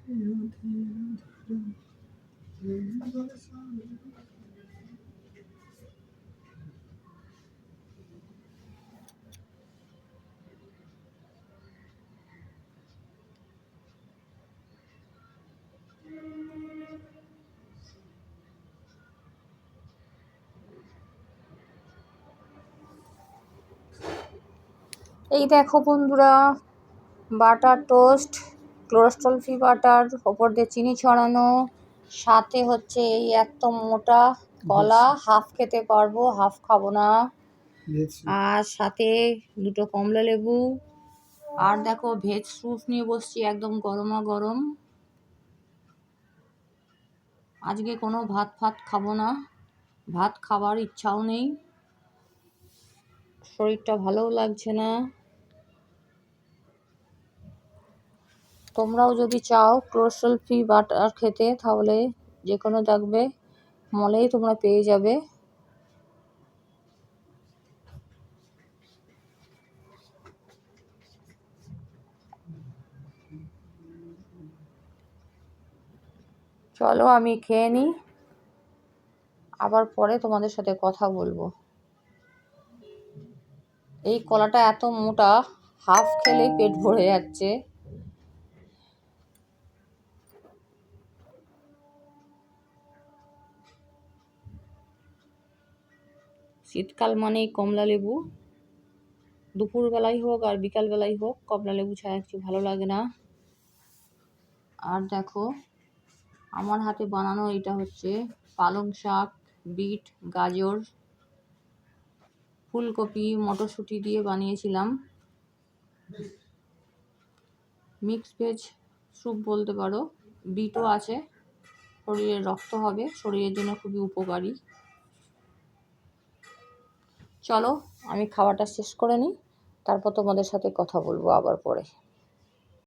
এই দেখো বন্ধুরা, butter toast, cholesterol free butter, ওপর দিয়ে চিনি ছড়ানো, সাথে হচ্ছে এই এত মোটা কলা, হাফ খেতে পারবো, হাফ খাবো না, আর সাথে দুটো কমলা লেবু, আর দেখো ভেজ স্যুপ নিয়ে বসছি একদম গরমা গরম। আজকে কোনো ভাত ফাত খাবো না, ভাত খাবার ইচ্ছাও নেই, শরীরটা ভালোও লাগছে না। তোমরাও যদি চাও কোলেস্ট্রল ফ্রি বাটার খেতে, তাহলে যে কোনো দেখবে মলেই তোমরা পেয়ে যাবে। চলো আমি খেয়ে নিই, আবার পরে তোমাদের সাথে কথা বলবো। এই কলাটা এত মোটা, হাফ খেলেই পেট ভরে যাচ্ছে। শীতকাল মানেই কমলা লেবু, দুপুরবেলাই হোক আর বিকালবেলাই হোক কমলা লেবু ছাড়া কিছু ভালো লাগে না। আর দেখো আমার হাতে বানানো এটা হচ্ছে পালং শাক, বিট, গাজর, ফুলকপি, মটরশুঁটি দিয়ে বানিয়েছিলাম। মিক্স ভেজ স্যুপ বলতে পারো, বিটও আছে, শরীরের রক্ত হবে, শরীরের জন্য খুবই উপকারী। চলো আমি খাওয়াটা শেষ করে নিই, তারপর তোমাদের সাথে কথা বলবো আবার পরে।